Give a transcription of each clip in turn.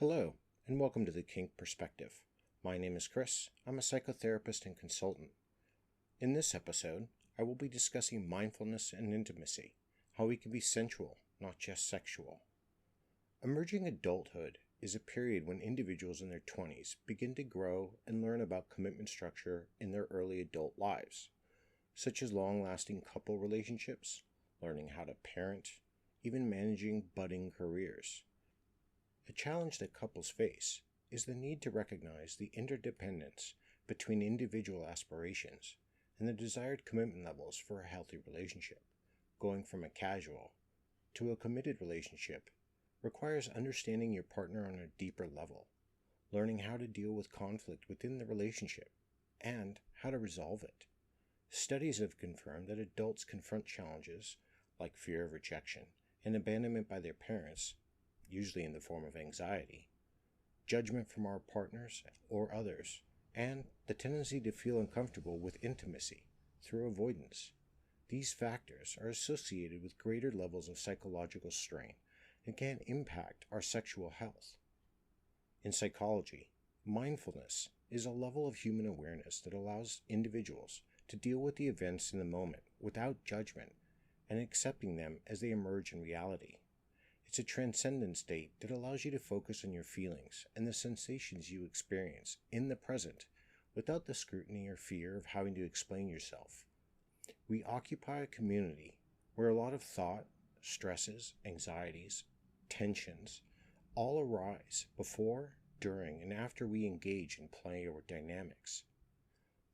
Hello, and welcome to the Kink Perspective. My name is Chris. I'm a psychotherapist and consultant. In this episode, I will be discussing mindfulness and intimacy, how we can be sensual, not just sexual. Emerging adulthood is a period when individuals in their 20s begin to grow and learn about commitment structure in their early adult lives, such as long-lasting couple relationships, learning how to parent, even managing budding careers. A challenge that couples face is the need to recognize the interdependence between individual aspirations and the desired commitment levels for a healthy relationship. Going from a casual to a committed relationship requires understanding your partner on a deeper level, learning how to deal with conflict within the relationship, and how to resolve it. Studies have confirmed that adults confront challenges like fear of rejection and abandonment by their parents, usually in the form of anxiety, judgment from our partners or others, and the tendency to feel uncomfortable with intimacy through avoidance. These factors are associated with greater levels of psychological strain and can impact our sexual health. In psychology, mindfulness is a level of human awareness that allows individuals to deal with the events in the moment without judgment and accepting them as they emerge in reality. It's a transcendent state that allows you to focus on your feelings and the sensations you experience in the present without the scrutiny or fear of having to explain yourself. We occupy a community where a lot of thought, stresses, anxieties, tensions all arise before, during, and after we engage in play or dynamics.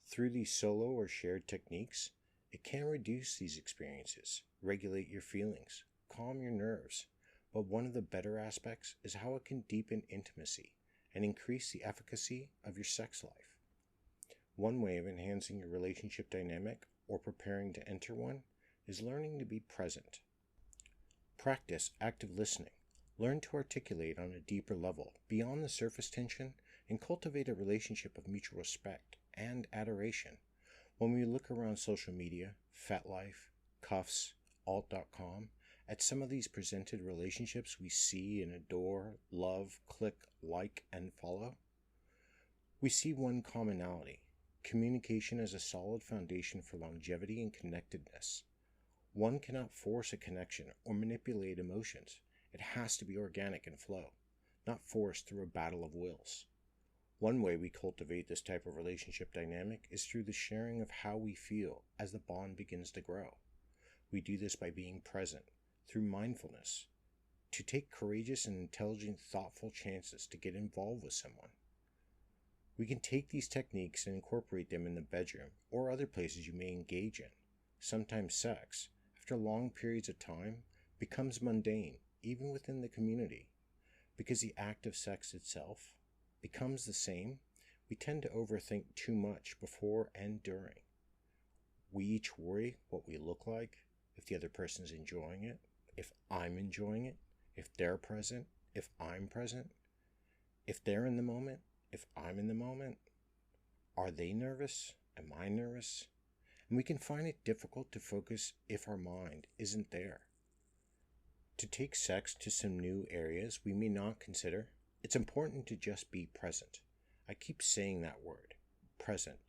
Through these solo or shared techniques, it can reduce these experiences, regulate your feelings, calm your nerves. But one of the better aspects is how it can deepen intimacy and increase the efficacy of your sex life. One way of enhancing your relationship dynamic or preparing to enter one is learning to be present. Practice active listening. Learn to articulate on a deeper level beyond the surface tension and cultivate a relationship of mutual respect and adoration. When we look around social media, FetLife, Cuffs, Alt.com, at some of these presented relationships we see and adore, love, click, like, and follow, we see one commonality: communication as a solid foundation for longevity and connectedness. One cannot force a connection or manipulate emotions. It has to be organic and flow, not forced through a battle of wills. One way we cultivate this type of relationship dynamic is through the sharing of how we feel as the bond begins to grow. We do this by being present, through mindfulness, to take courageous and intelligent, thoughtful chances to get involved with someone. We can take these techniques and incorporate them in the bedroom or other places you may engage in. Sometimes sex, after long periods of time, becomes mundane, even within the community. Because the act of sex itself becomes the same, we tend to overthink too much before and during. We each worry what we look like, if the other person's enjoying it, if I'm enjoying it, if they're present, if I'm present, if they're in the moment, if I'm in the moment. Are they nervous? Am I nervous? And we can find it difficult to focus if our mind isn't there. To take sex to some new areas we may not consider, it's important to just be present. I keep saying that word, present,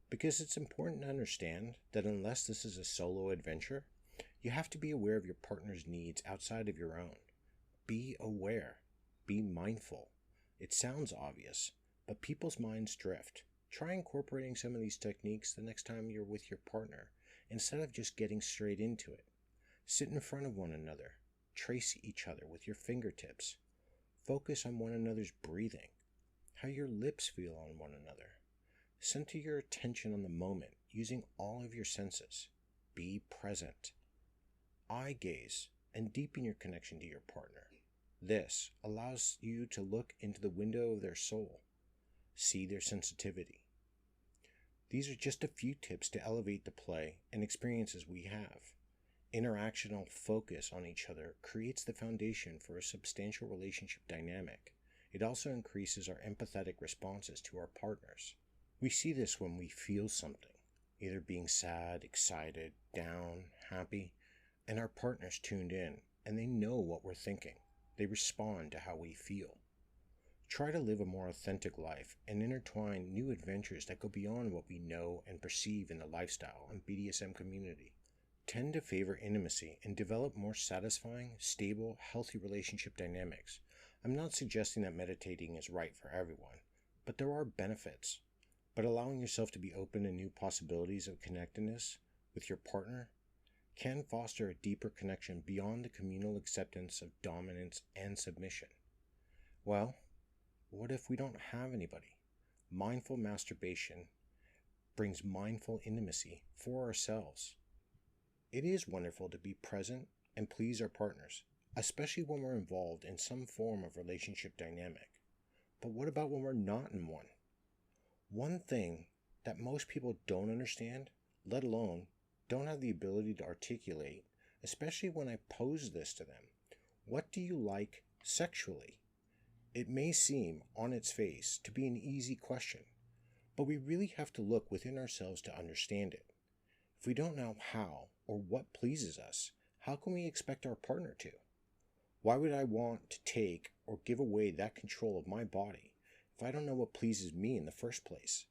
because it's important to understand that unless this is a solo adventure, you have to be aware of your partner's needs outside of your own. Be aware. Be mindful. It sounds obvious, but people's minds drift. Try incorporating some of these techniques the next time you're with your partner, instead of just getting straight into it. Sit in front of one another. Trace each other with your fingertips. Focus on one another's breathing, how your lips feel on one another. Center your attention on the moment using all of your senses. Be present. Eye gaze and deepen your connection to your partner. This allows you to look into the window of their soul, see their sensitivity. These are just a few tips to elevate the play and experiences we have. Interactional focus on each other creates the foundation for a substantial relationship dynamic. It also increases our empathetic responses to our partners. We see this when we feel something, either being sad, excited, down, happy, and our partner's tuned in, and they know what we're thinking. They respond to how we feel. Try to live a more authentic life and intertwine new adventures that go beyond what we know and perceive in the lifestyle and BDSM community. Tend to favor intimacy and develop more satisfying, stable, healthy relationship dynamics. I'm not suggesting that meditating is right for everyone, but there are benefits. But allowing yourself to be open to new possibilities of connectedness with your partner can foster a deeper connection beyond the communal acceptance of dominance and submission. Well, what if we don't have anybody? Mindful masturbation brings mindful intimacy for ourselves. It is wonderful to be present and please our partners, especially when we're involved in some form of relationship dynamic. But what about when we're not in one? One thing that most people don't understand, let alone don't have the ability to articulate, especially when I pose this to them. What do you like sexually? It may seem on its face to be an easy question, but we really have to look within ourselves to understand it. If we don't know how or what pleases us, how can we expect our partner to? Why would I want to take or give away that control of my body if I don't know what pleases me in the first place?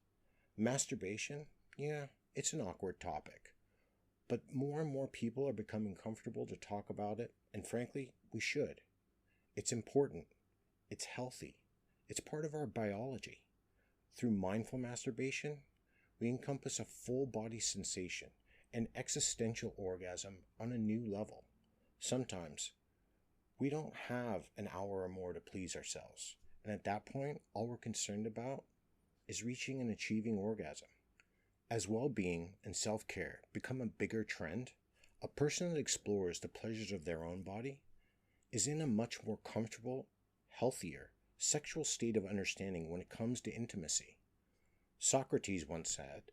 Masturbation? Yeah, it's an awkward topic. But more and more people are becoming comfortable to talk about it, and frankly, we should. It's important. It's healthy. It's part of our biology. Through mindful masturbation, we encompass a full body sensation and existential orgasm on a new level. Sometimes, we don't have an hour or more to please ourselves, and at that point, all we're concerned about is reaching and achieving orgasm. As well-being and self-care become a bigger trend, a person that explores the pleasures of their own body is in a much more comfortable, healthier, sexual state of understanding when it comes to intimacy. Socrates once said,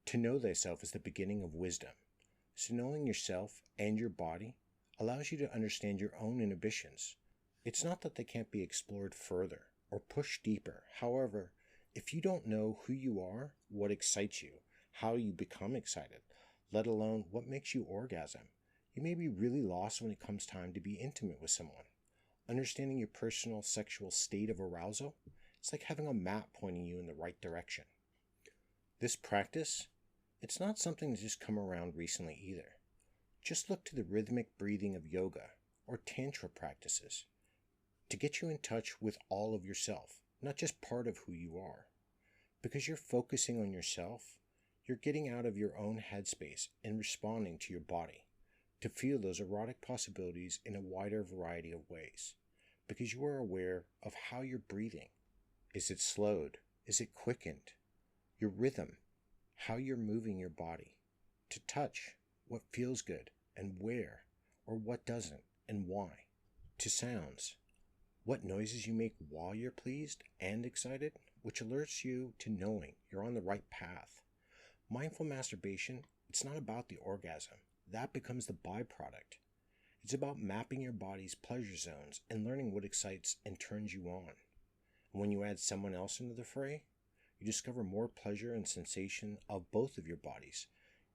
"To know thyself is the beginning of wisdom." So knowing yourself and your body allows you to understand your own inhibitions. It's not that they can't be explored further or pushed deeper. However, if you don't know who you are, what excites you, how you become excited, let alone what makes you orgasm, you may be really lost when it comes time to be intimate with someone. Understanding your personal sexual state of arousal, it's like having a map pointing you in the right direction. This practice, it's not something that's just come around recently either. Just look to the rhythmic breathing of yoga or tantra practices to get you in touch with all of yourself, not just part of who you are. Because you're focusing on yourself, you're getting out of your own headspace and responding to your body to feel those erotic possibilities in a wider variety of ways. Because you are aware of how you're breathing. Is it slowed? Is it quickened? Your rhythm, how you're moving your body. To touch, what feels good and where, or what doesn't and why. To sounds, what noises you make while you're pleased and excited, which alerts you to knowing you're on the right path. Mindful masturbation, it's not about the orgasm. That becomes the byproduct. It's about mapping your body's pleasure zones and learning what excites and turns you on. And when you add someone else into the fray, you discover more pleasure and sensation of both of your bodies,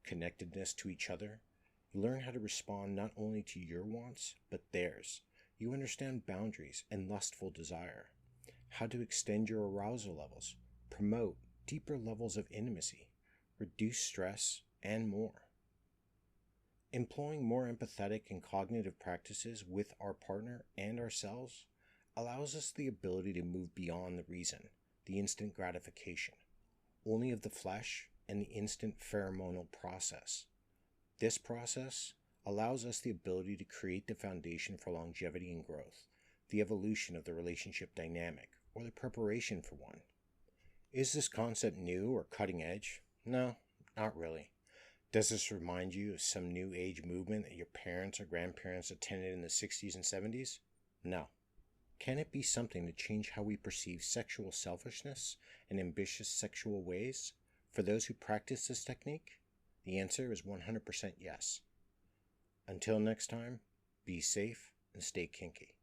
connectedness to each other. You learn how to respond not only to your wants, but theirs. You understand boundaries and lustful desire, how to extend your arousal levels, promote deeper levels of intimacy, reduce stress, and more. Employing more empathetic and cognitive practices with our partner and ourselves allows us the ability to move beyond the reason, the instant gratification, only of the flesh and the instant pheromonal process. This process allows us the ability to create the foundation for longevity and growth, the evolution of the relationship dynamic, or the preparation for one. Is this concept new or cutting edge? No, not really. Does this remind you of some new age movement that your parents or grandparents attended in the 60s and 70s? No. Can it be something to change how we perceive sexual selfishness and ambitious sexual ways for those who practice this technique? The answer is 100% yes. Until next time, be safe and stay kinky.